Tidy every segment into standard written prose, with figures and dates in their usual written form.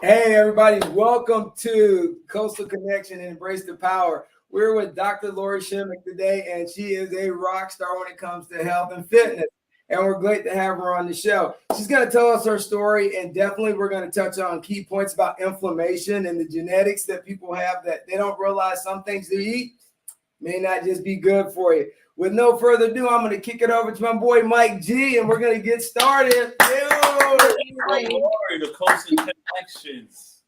Hey, everybody. Welcome to Coastal Connection and Embrace the Power. We're with Dr. Lori Shemek today, and she is a rock star when it comes to health and fitness. And we're glad to have her on the show. She's going to tell us her story, and definitely we're going to touch on key points about inflammation and the genetics that people have that they don't realize some things they eat may not just be good for you. With no further ado, I'm going to kick it over to my boy Mike G, and we're going to get started. The Coastal Connections.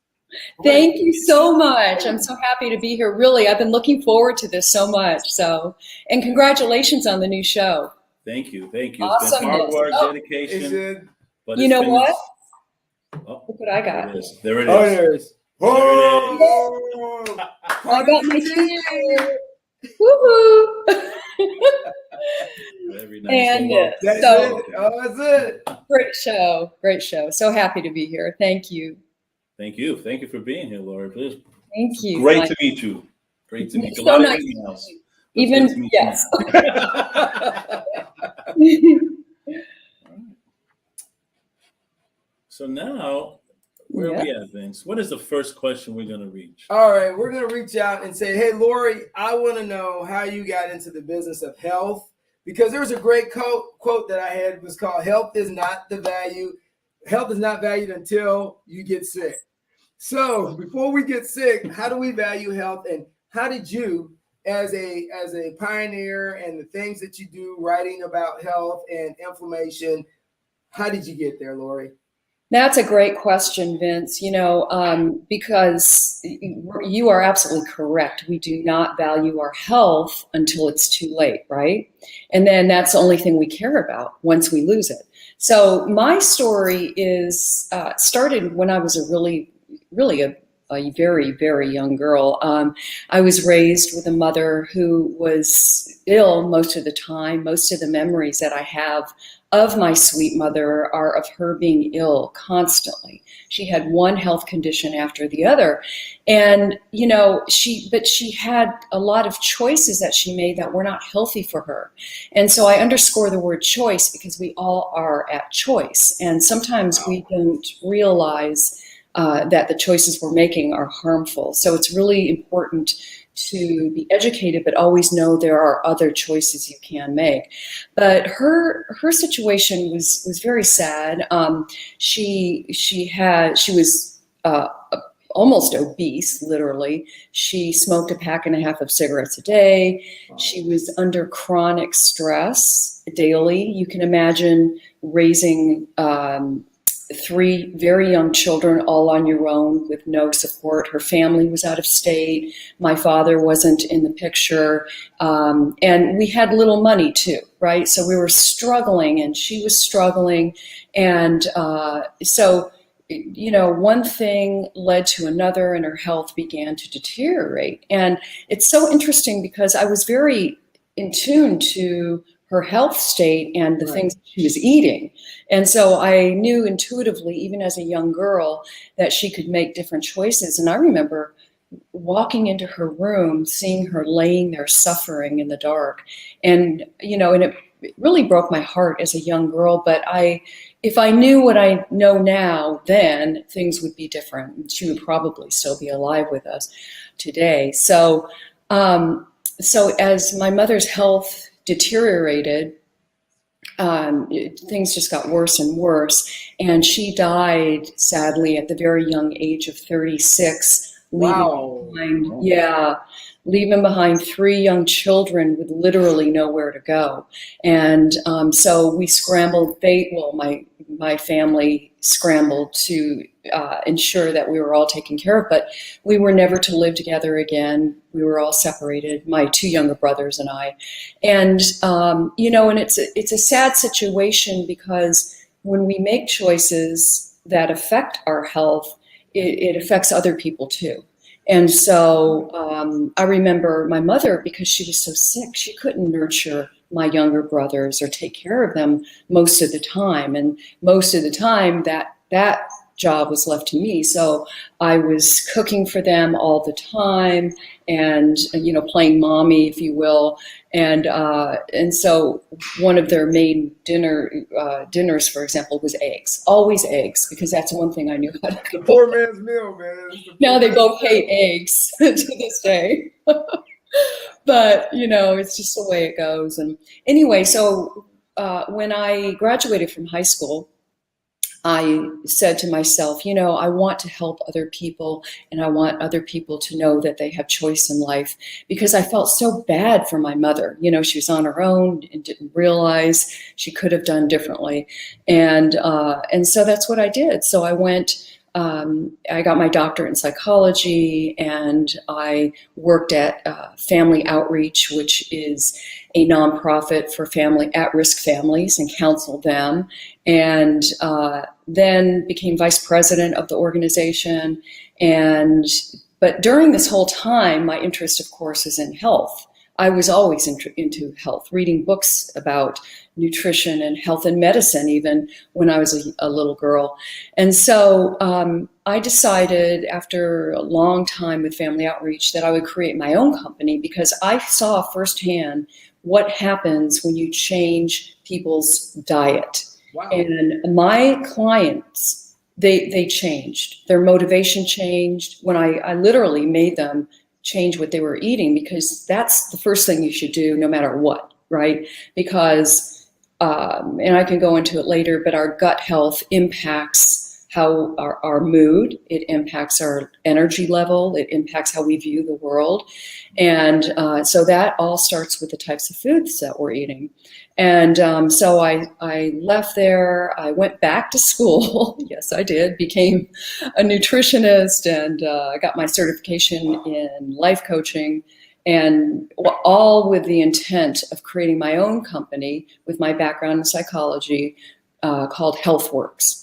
Thank you so much. I'm so happy to be here. Really, I've been looking forward to this so much. And congratulations on the new show. Thank you. It's Awesome. been hard work, dedication. But you know what? Look what I got. There it is. Oh, there it is. Oh, I got my t-shirt. Woohoo! Very nice. And that's it. Great show. So happy to be here. Thank you. Thank you for being here, Laura. Please. Thank you. Great to meet you. So nice. Even yes. So now, where are we at, Vince? What is the first question we're going to reach? All right, we're going to reach out and say, hey, Lori, I want to know how you got into the business of health, because there was a great quote that I had. It was called, health is not valued until you get sick. So before we get sick, how do we value health, and how did you, as a pioneer and the things that you do, writing about health and inflammation, how did you get there, Lori? That's a great question, Vince. Because you are absolutely correct. We do not value our health until it's too late, right? And then that's the only thing we care about once we lose it. So my story is started when I was a really a very, very young girl. I was raised with a mother who was ill most of the time. Most of the memories that I have of my sweet mother are of her being ill constantly. She had one health condition after the other. And, she had a lot of choices that she made that were not healthy for her. And so I underscore the word choice because we all are at choice. And sometimes we don't realize that the choices we're making are harmful. So it's really important to be educated, but always know there are other choices you can make. But her situation was very sad. She was almost obese, literally. She smoked a pack and a half of cigarettes a day. Wow. She was under chronic stress daily. You can imagine raising 3 very young children all on your own with no support. Her family was out of state. My father wasn't in the picture. And we had little money too, right? So we were struggling and she was struggling. And one thing led to another and her health began to deteriorate. And it's so interesting because I was very in tune to her health state and the things she was eating. And so I knew intuitively, even as a young girl, that she could make different choices. And I remember walking into her room, seeing her laying there suffering in the dark. And, and it really broke my heart as a young girl. But if I knew what I know now, then things would be different. She would probably still be alive with us today. So as my mother's health deteriorated, things just got worse and worse, and she died sadly at the very young age of 36. Leaving behind 3 young children with literally nowhere to go. And so we scrambled. My family scrambled to ensure that we were all taken care of, but we were never to live together again. We were all separated, my 2 younger brothers and I. And, and it's a sad situation because when we make choices that affect our health, it affects other people too. And so I remember my mother, because she was so sick, she couldn't nurture my younger brothers or take care of them most of the time. And most of the time that job was left to me. So I was cooking for them all the time and, playing mommy, if you will. And so one of their main dinners, for example, was eggs, always eggs, because that's one thing I knew how to The cook. poor man's meal, man. Now they both hate eggs to this day. But, it's just the way it goes. And anyway, so when I graduated from high school, I said to myself, I want to help other people, and I want other people to know that they have choice in life, because I felt so bad for my mother. She was on her own and didn't realize she could have done differently. And so that's what I did. So I went, I got my doctorate in psychology, and I worked at Family Outreach, which is a nonprofit for at-risk families, and counseled them, and then became vice president of the organization. But during this whole time, my interest, of course, is in health. I was always into health, reading books about nutrition and health and medicine, even when I was a little girl. And so I decided, after a long time with Family Outreach, that I would create my own company, because I saw firsthand what happens when you change people's diet. Wow. And my clients, they changed. Their motivation changed when I literally made them change what they were eating, because that's the first thing you should do no matter what, right? Because, and I can go into it later, but our gut health impacts how our mood, it impacts our energy level, it impacts how we view the world. And so that all starts with the types of foods that we're eating. And so I left there, I went back to school, yes I did, became a nutritionist, and I got my certification in life coaching, and all with the intent of creating my own company with my background in psychology called HealthWorks.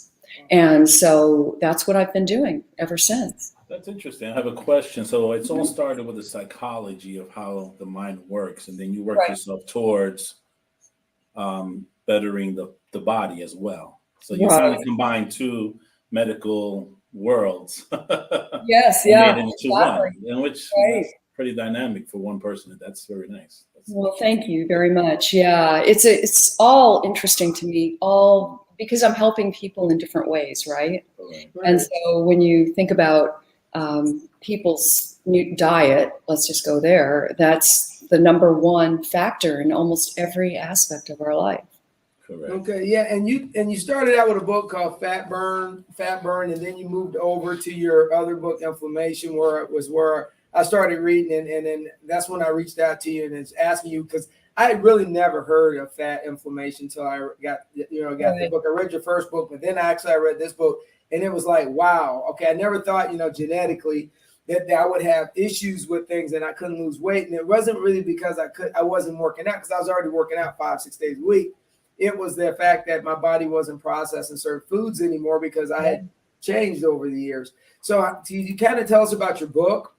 And so that's what I've been doing ever since. That's interesting. I have a question. So it's all started with the psychology of how the mind works, and then you work yourself towards bettering the body as well. So you kind of combine two medical worlds. Yes, yeah. Made it into one, and which is pretty dynamic for one person. That's very nice. Well, thank you very much. Yeah, it's all interesting to me, all because I'm helping people in different ways, right? And so when you think about people's new diet, let's just go there, that's the number one factor in almost every aspect of our life. Correct. Okay, yeah, and you started out with a book called Fat Burn, and then you moved over to your other book, Inflammation, where I started reading, and then that's when I reached out to you and it's asking you, because I had really never heard of fat inflammation until I got the book. I read your first book, but then I read this book, and it was like, wow, okay, I never thought, genetically that I would have issues with things and I couldn't lose weight. And it wasn't really because I wasn't working out, because I was already working out 5-6 days a week. It was the fact that my body wasn't processing certain foods anymore because I had changed over the years. So you kind of tell us about your book,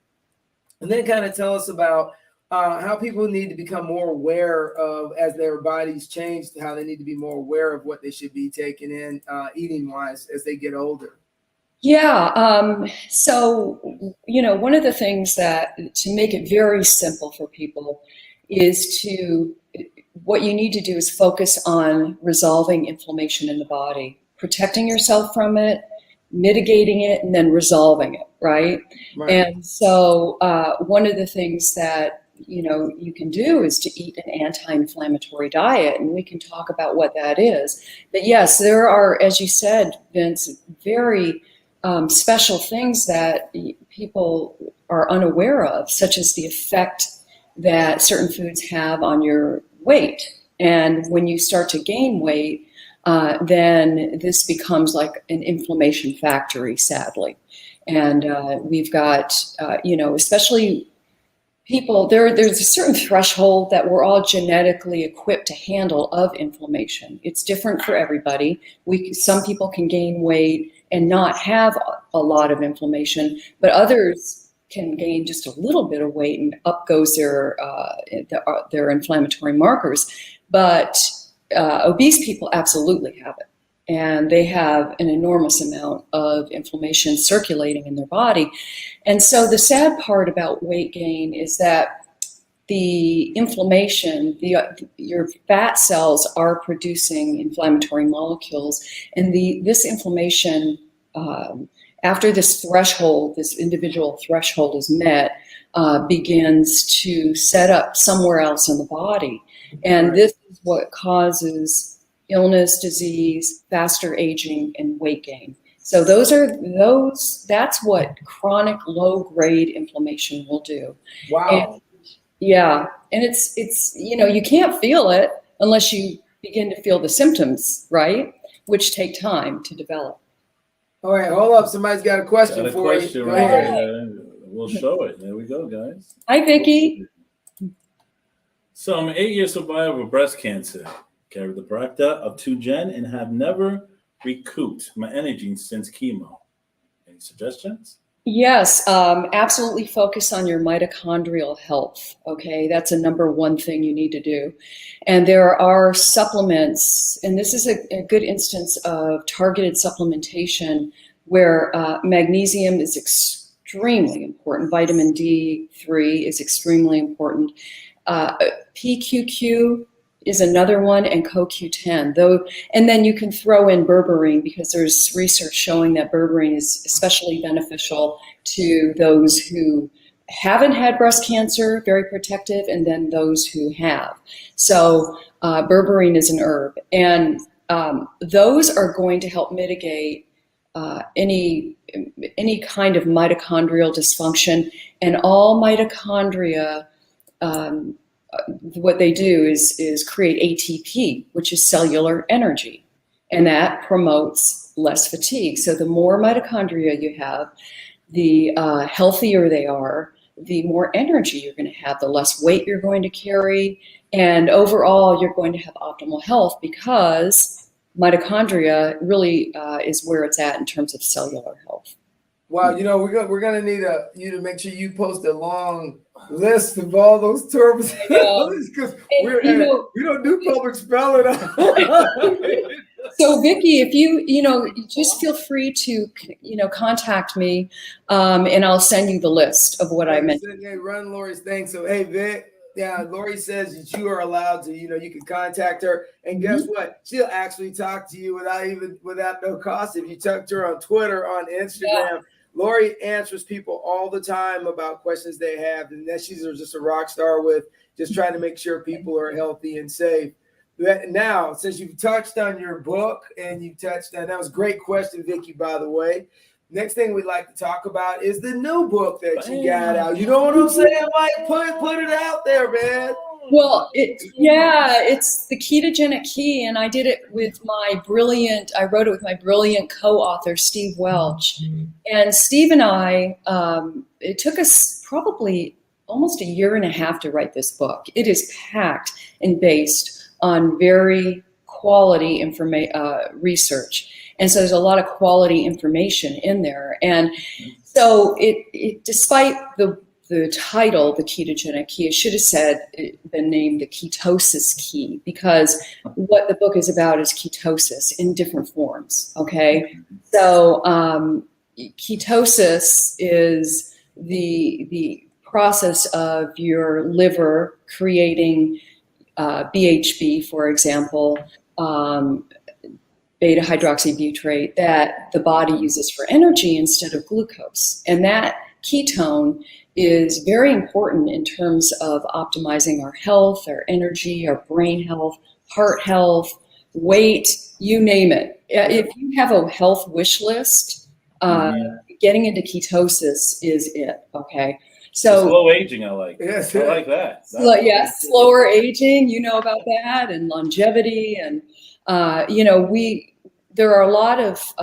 and then kind of tell us about how people need to become more aware of, as their bodies change, how they need to be more aware of what they should be taking in eating wise as they get older. Yeah. So, one of the things that, to make it very simple for people, is what you need to do is focus on resolving inflammation in the body, protecting yourself from it, mitigating it, and then resolving it, right? And so one of the things that you can do is to eat an anti-inflammatory diet, and we can talk about what that is. But yes, there are, as you said, Vince, very special things that people are unaware of, such as the effect that certain foods have on your weight. And when you start to gain weight, then this becomes like an inflammation factory, sadly. And we've got, especially people, there's a certain threshold that we're all genetically equipped to handle of inflammation. It's different for everybody. Some people can gain weight and not have a lot of inflammation, but others can gain just a little bit of weight and up goes their inflammatory markers. But obese people absolutely have it. and they have an enormous amount of inflammation circulating in their body. And so the sad part about weight gain is that the inflammation, your fat cells are producing inflammatory molecules, and this inflammation, after this threshold, this individual threshold is met, begins to set up somewhere else in the body. And this is what causes illness, disease, faster aging, and weight gain. So that's what chronic low-grade inflammation will do. Wow. And it's you can't feel it unless you begin to feel the symptoms, right? Which take time to develop. All right, hold up. Somebody's got a question for you. Go ahead. We'll show it. There we go, guys. Hi, Vicki. So I'm an 8-year survivor of breast cancer. Carry the BRCA of 2 gen and have never recouped my energy since chemo. Any suggestions? Yes, absolutely focus on your mitochondrial health, okay? That's a number one thing you need to do. And there are supplements, and this is a good instance of targeted supplementation where magnesium is extremely important. Vitamin D3 is extremely important. PQQ is another one, and CoQ10. And then you can throw in berberine, because there's research showing that berberine is especially beneficial to those who haven't had breast cancer, very protective, and then those who have. So berberine is an herb, and those are going to help mitigate any kind of mitochondrial dysfunction. And all mitochondria, what they do is create ATP, which is cellular energy, and that promotes less fatigue. So the more mitochondria you have, the healthier they are, the more energy you're going to have, the less weight you're going to carry, and overall you're going to have optimal health, because mitochondria really is where it's at in terms of cellular health. Wow, we're gonna need you to make sure you post a long list of all those terms, because we don't do public spelling. So Vicki, if you just feel free to contact me, and I'll send you the list of what I mentioned. Hey, run Lori's thing. So hey, Vic. Yeah, Lori says that you are allowed to, you can contact her, and guess what? She'll actually talk to you without no cost. If you talk to her on Twitter, on Instagram. Yeah. Lori answers people all the time about questions they have, and that she's just a rock star with just trying to make sure people are healthy and safe. Now, since you've touched on your book and you touched on, that was a great question, Vicki, by the way. Next thing we'd like to talk about is the new book that you got out. You know what I'm saying, Mike? Put it out there, man. Well, it's the Ketogenic Key, and I did it with I wrote it with my brilliant co-author, Steve Welch. And Steve and I, it took us probably almost a year and a half to write this book. It is packed and based on very quality research. And so there's a lot of quality information in there. And so it despite the title, the Ketogenic Key, it should have been named the Ketosis Key, because what the book is about is ketosis in different forms, okay? So ketosis is the process of your liver creating BHB, for example, beta-hydroxybutyrate, that the body uses for energy instead of glucose. And that ketone is very important in terms of optimizing our health, our energy, our brain health, heart health, weight, you name it. If you have a health wish list, getting into ketosis is it, okay? So slow aging, I like. Yes, I like that. Slower aging, you know about that, and longevity, and there are a lot of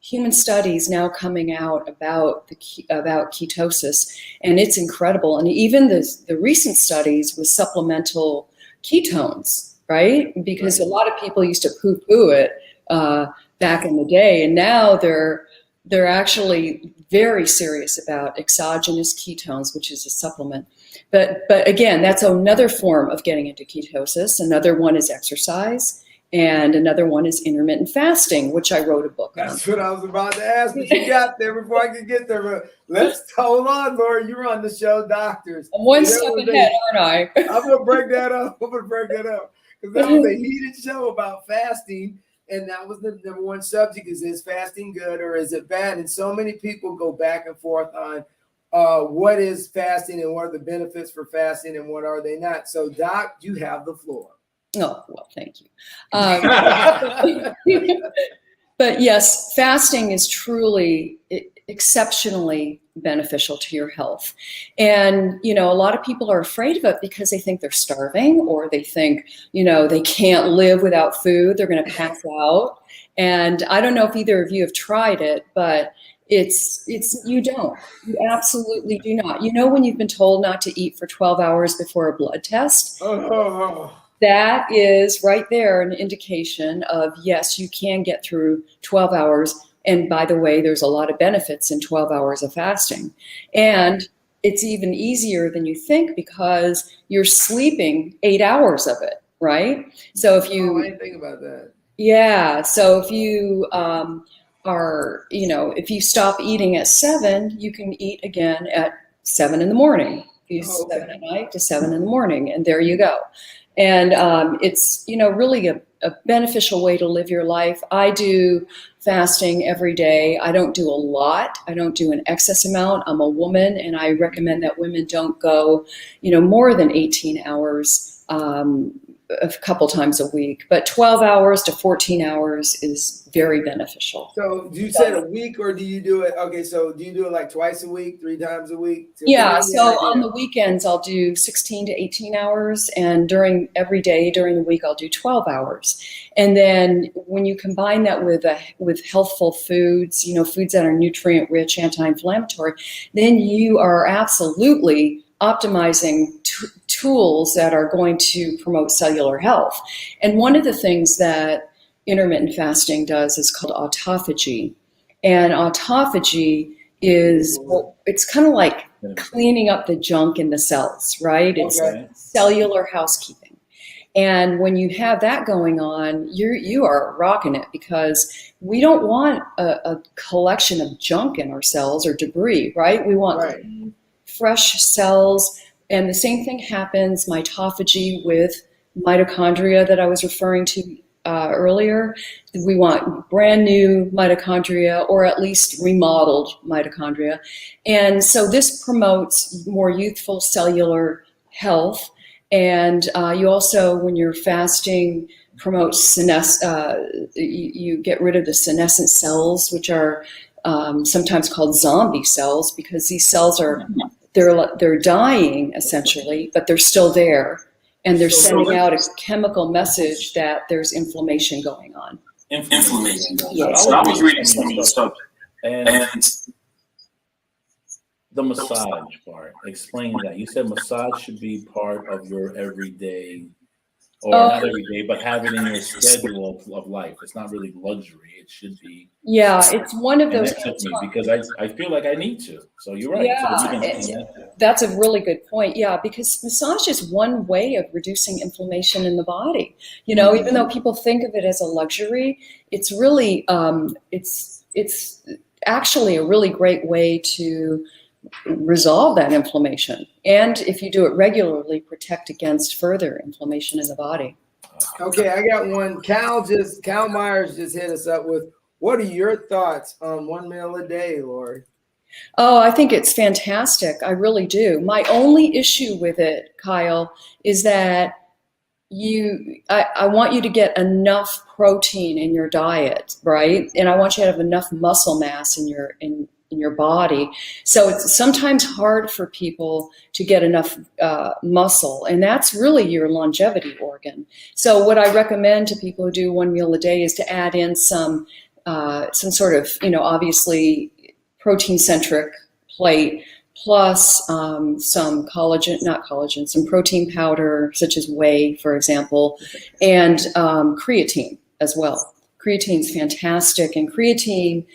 human studies now coming out about ketosis, and it's incredible. And even the recent studies with supplemental ketones, right? Because a lot of people used to poo-poo it back in the day, and now they're actually very serious about exogenous ketones, which is a supplement. But again, that's another form of getting into ketosis. Another one is exercise. And another one is intermittent fasting, which I wrote a book on. That's what I was about to ask, but you got there before I could get there. But let's hold on, Laura. You're on the show, Doctors. I'm one step ahead, aren't I? I'm gonna break that up. Because that was a heated show about fasting, and that was the number one subject: is fasting good or is it bad? And so many people go back and forth on what is fasting and what are the benefits for fasting and what are they not. So, Doc, you have the floor. Oh, well, thank you. But yes, fasting is truly exceptionally beneficial to your health. And, a lot of people are afraid of it because they think they're starving, or they think, they can't live without food. They're going to pass out. And I don't know if either of you have tried it, but you absolutely do not. When you've been told not to eat for 12 hours before a blood test, that is right there an indication of, yes, you can get through 12 hours. And by the way, there's a lot of benefits in 12 hours of fasting. And it's even easier than you think because you're sleeping 8 hours of it, right? So if you... I didn't think about that. Yeah. So if you if you stop eating at 7, you can eat again at 7 in the morning. You 7 at night to 7 in the morning, and there you go. And it's, really a beneficial way to live your life. I do fasting every day. I don't do a lot. I don't do an excess amount. I'm a woman, and I recommend that women don't go, more than 18 hours a couple times a week. But 12 hours to 14 hours is very beneficial. So do you say a week, or do you do it? Okay, so do you do it like twice a week, 3 times a week? Yeah, so on the weekends, I'll do 16 to 18 hours. And every day during the week, I'll do 12 hours. And then when you combine that with healthful foods, foods that are nutrient rich, anti-inflammatory, then you are absolutely optimizing tools that are going to promote cellular health. And one of the things that intermittent fasting does is called autophagy. And autophagy is, it's kind of like cleaning up the junk in the cells, right? It's cellular housekeeping. And when you have that going on, you are rocking it, because we don't want a collection of junk in our cells or debris, right? We want fresh cells. And the same thing happens, mitophagy, with mitochondria that I was referring to earlier. We want brand new mitochondria, or at least remodeled mitochondria. And so this promotes more youthful cellular health. And you also, when you're fasting, promote you get rid of the senescent cells, which are sometimes called zombie cells, because these cells are they're dying essentially, but they're still there, and they're sending out a chemical message that there's inflammation going on. Inflammation. Yes. So I was reading some of the subject, and the massage part. Explain that. You said massage should be part of your everyday, or not every day, but have it in your schedule of life. It's not really luxury. It should be. Yeah, it's one of those. Because I feel like I need to. So you're right. Yeah, that's a really good point. Yeah, because massage is one way of reducing inflammation in the body. Even though people think of it as a luxury, it's really it's actually a really great way to resolve that inflammation. And if you do it regularly, protect against further inflammation in the body. Okay, I got one. Cal Myers just hit us up with, what are your thoughts on 1 meal a day, Lori? Oh, I think it's fantastic. I really do. My only issue with it, Kyle, is that I want you to get enough protein in your diet, right? And I want you to have enough muscle mass in your body. So it's sometimes hard for people to get enough muscle, and that's really your longevity organ. So what I recommend to people who do 1 meal a day is to add in some sort of, obviously protein-centric plate, plus some some protein powder, such as whey, for example, and creatine as well. Creatine's fantastic, and creatine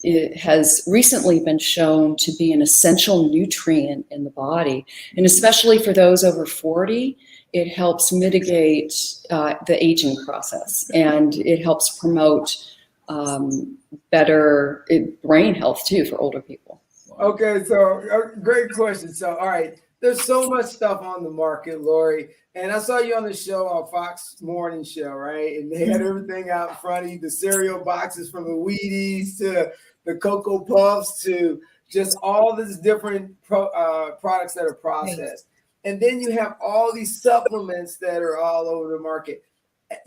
it has recently been shown to be an essential nutrient in the body, and especially for those over 40, it helps mitigate the aging process, and it helps promote better brain health too for older people. Okay, so great question. So, all right, there's so much stuff on the market, Lori, and I saw you on the show on Fox Morning Show, right? And they had everything out in front of you, the cereal boxes from the Wheaties to the Cocoa Puffs to just all these different products that are processed. And then you have all these supplements that are all over the market.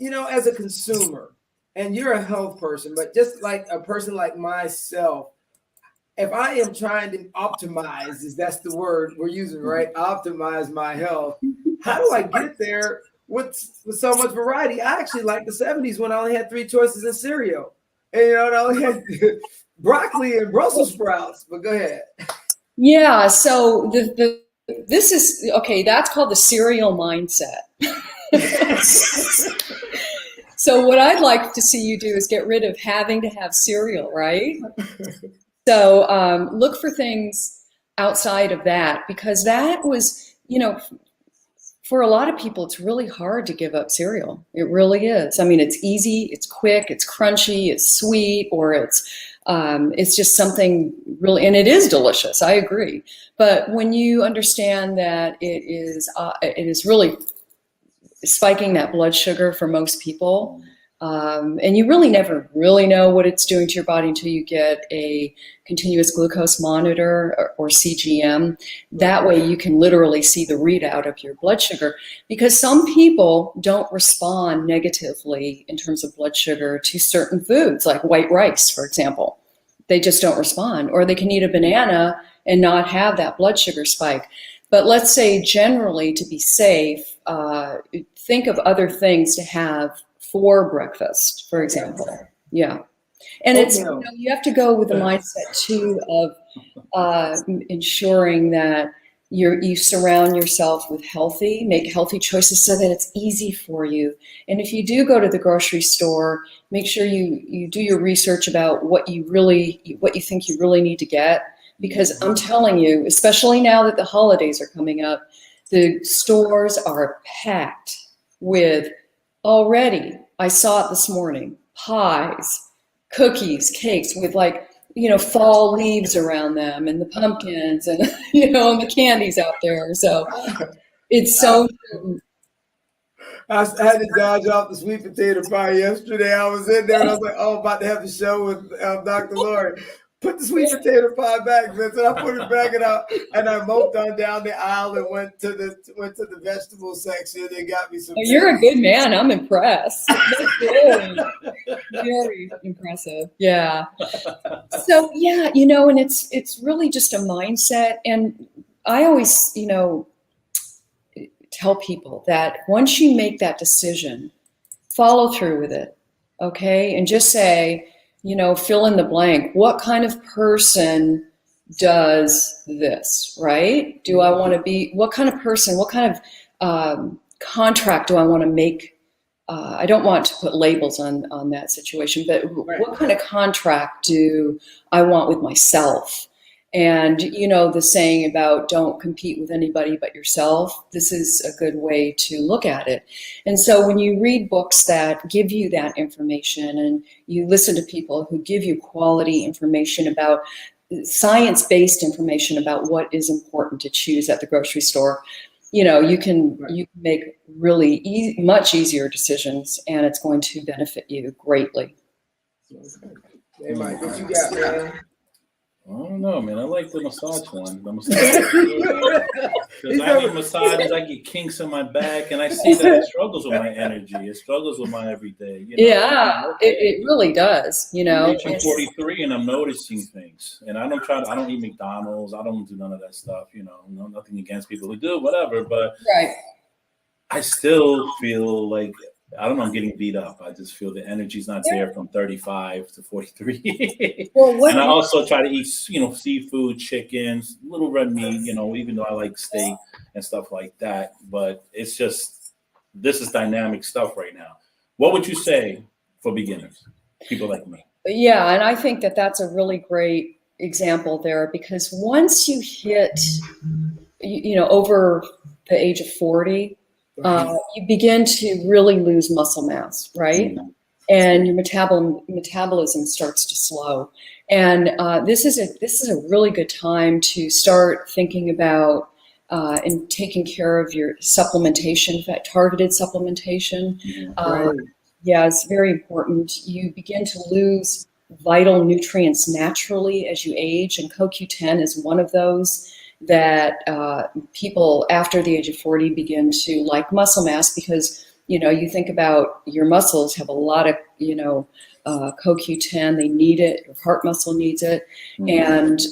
You know, as a consumer, and you're a health person, but just like a person like myself, if I am trying to optimize, that's the word we're using, right? Optimize my health. How do I get there with so much variety? I actually like the 70s when I only had 3 choices in cereal. And, you know, I only had broccoli and Brussels sprouts, but go ahead. Yeah, so this is, okay, that's called the cereal mindset. So what I'd like to see you do is get rid of having to have cereal, right? So look for things outside of that, because that was, you know, for a lot of people, it's really hard to give up cereal. It really is. I mean, it's easy, it's quick, it's crunchy, it's sweet, or it's just something really, and it is delicious. I agree. But when you understand that it is really spiking that blood sugar for most people, and you really never really know what it's doing to your body until you get a continuous glucose monitor or CGM. That way you can literally see the readout of your blood sugar, because some people don't respond negatively in terms of blood sugar to certain foods, like white rice, for example. They just don't respond, or they can eat a banana and not have that blood sugar spike. But let's say generally, to be safe, think of other things to have for breakfast, for example. Yeah. And it's, you know, you have to go with the mindset too of ensuring that you surround yourself with make healthy choices so that it's easy for you. And if you do go to the grocery store, make sure you do your research about what you think you really need to get. Because I'm telling you, especially now that the holidays are coming up, the stores are packed with already, I saw it this morning, pies, cookies, cakes with, like, you know, fall leaves around them, and the pumpkins, and, you know, and the candies out there. So it's so important. I had to dodge off the sweet potato pie yesterday. I was in there and I was like, oh, about to have the show with Dr. Lori. Put the sweet potato pie back, Vincent. I put it back and I moped on down the aisle and went to the vegetable section and got me some. Oh, you're a good man. I'm impressed. That's very, very impressive. Yeah. So yeah, you know, and it's really just a mindset. And I always, you know, tell people that once you make that decision, follow through with it. Okay, and just say, you know, fill in the blank. What kind of person does this, right? Do I want to be, what kind of person, what kind of contract do I want to make? I don't want to put labels on that situation, but what kind of contract do I want with myself? And, you know, the saying about don't compete with anybody but yourself, this is a good way to look at it. And so when you read books that give you that information, and you listen to people who give you quality information about science-based information about what is important to choose at the grocery store, you know, you can make really much easier decisions, and it's going to benefit you greatly. Hey, Mike, what you got, man? I don't know, man. I like the massage one. The massage. Because I get massages, I get kinks in my back, and I see that it struggles with my energy. It struggles with my everyday. You know, yeah, it really does. You know, I'm reaching 43, and I'm noticing things. And I don't eat McDonald's. I don't do none of that stuff. You know, nothing against people who do, whatever. But I still feel like, I don't know, I'm getting beat up. I just feel the energy's not there from 35 to 43. And I also try to eat, you know, seafood, chickens, little red meat, you know, even though I like steak and stuff like that. But it's just, this is dynamic stuff right now. What would you say for beginners, people like me? Yeah, and I think that that's a really great example there, because once you hit, you know, over the age of 40, you begin to really lose muscle mass, right? And your metabolism starts to slow. And this is a really good time to start thinking about and taking care of your supplementation, targeted supplementation. Yeah, it's very important. You begin to lose vital nutrients naturally as you age, and CoQ10 is one of those that people after the age of 40 begin to like muscle mass because, you think about your muscles have a lot of, CoQ10, they need it, your heart muscle needs it. And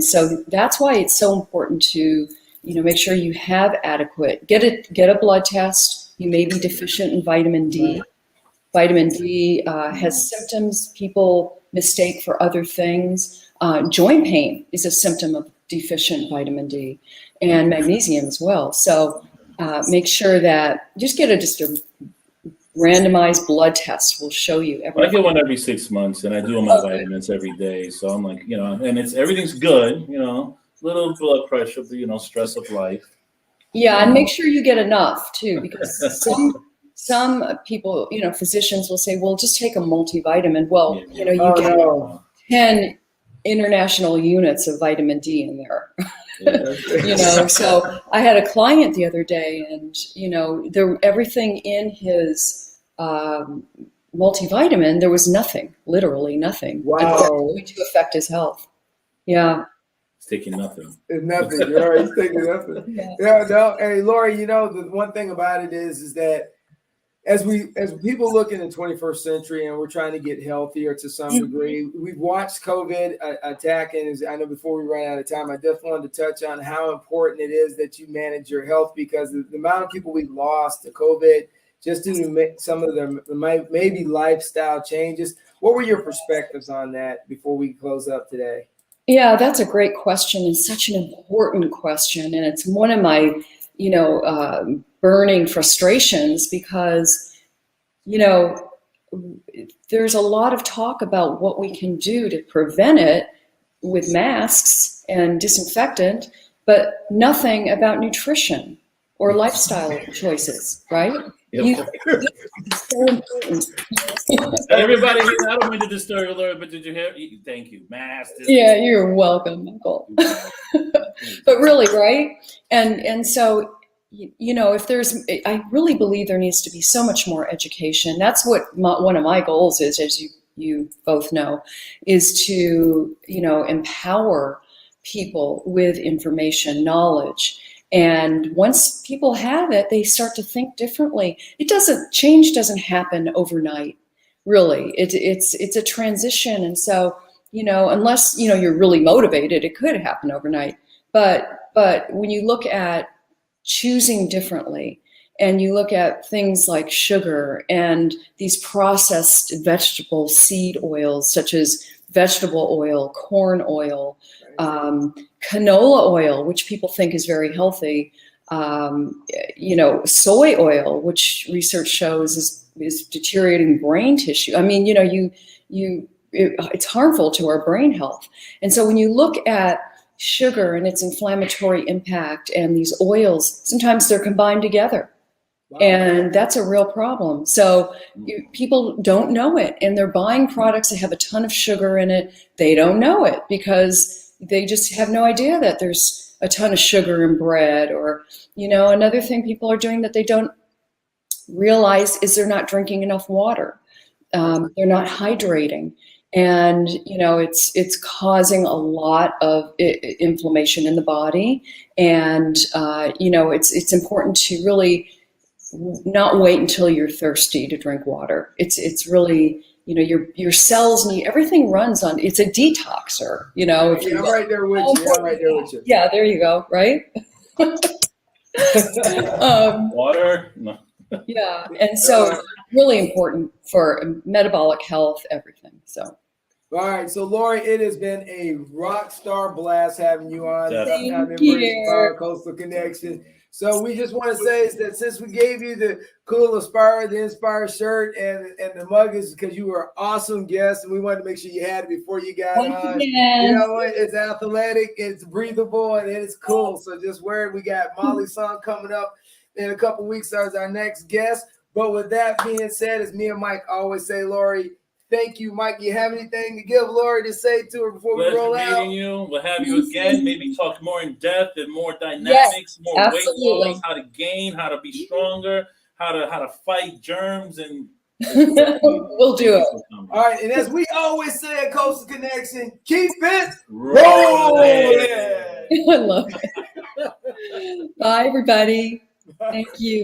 so that's why it's so important to, make sure you have adequate, get a blood test. You may be deficient in vitamin D. Vitamin D has symptoms people mistake for other things. Joint pain is a symptom of deficient vitamin D, and magnesium as well. So make sure that just a randomized blood test will show you everything. I get one every 6 months, and I do my vitamins every day. So I'm like, and everything's good, little blood pressure, but stress of life. Yeah, and make sure you get enough too, because some people, physicians will say, well, just take a multivitamin. Well, you get 10 international units of vitamin D in there. So I had a client the other day, and everything in his multivitamin, there was nothing, literally nothing. Wow. Going to affect his health. Yeah. It's taking nothing. It's nothing. You're right. It's taking nothing. No. Hey, Lori, the one thing about it is that as people look in the 21st century and we're trying to get healthier to some degree, we've watched COVID attack. And I know before we run out of time, I definitely wanted to touch on how important it is that you manage your health, because the amount of people we've lost to COVID just due to some of the maybe lifestyle changes. What were your perspectives on that before we close up today? Yeah, that's a great question, and such an important question. And it's one of my, burning frustrations, because, there's a lot of talk about what we can do to prevent it with masks and disinfectant, but nothing about nutrition or lifestyle choices, right? Yep. It's so important. Everybody, I don't mean to disturb you, Laura, but did you hear? Thank you. Mass. Yeah, you're welcome, Michael. But really, right? And so, if I really believe there needs to be so much more education. That's what one of my goals is, as you both know, is to, empower people with information, knowledge. And once people have it, they start to think differently. Change doesn't happen overnight, really. It's a transition. And so, unless, you're really motivated, it could happen overnight. But when you look at choosing differently, and you look at things like sugar and these processed vegetable seed oils, such as vegetable oil, corn oil, canola oil, which people think is very healthy, soy oil, which research shows is deteriorating brain tissue. I mean, it's harmful to our brain health. And so when you look at sugar and its inflammatory impact and these oils, sometimes they're combined together. Wow. And that's a real problem. So people don't know it, and they're buying products that have a ton of sugar in it. They don't know it because they just have no idea that there's a ton of sugar in bread. Or, another thing people are doing that they don't realize is they're not drinking enough water. They're not hydrating. And, it's causing a lot of inflammation in the body. And, it's important to really not wait until you're thirsty to drink water. It's really, your cells need, everything runs on, it's a detoxer, I'm right there with you. Yeah, there you go. Right. Water. No. Yeah. And so it's really important for metabolic health, everything. So. All right, so Lori, it has been a rock star blast having you on. Thank you. Coastal Connection. So we just want to say is that since we gave you the cool the Inspire shirt and the mug, is because you were an awesome guest, and we wanted to make sure you had it before you got on. It's athletic, it's breathable, and it's cool. So just wear it. We got Molly's song coming up in a couple weeks as our next guest. But with that being said, as me and Mike always say, Lori, thank you, Mike. You have anything to give Lori to say to her before we roll out? Meeting you. We'll have you again. Maybe talk more in depth and more dynamics, more absolutely. weight loss, how to gain, how to be stronger, how to fight germs, and we'll do it. All right, and as we always say at Coastal Connection, keep it rolling. rolling. I love it. Bye, everybody. Thank you.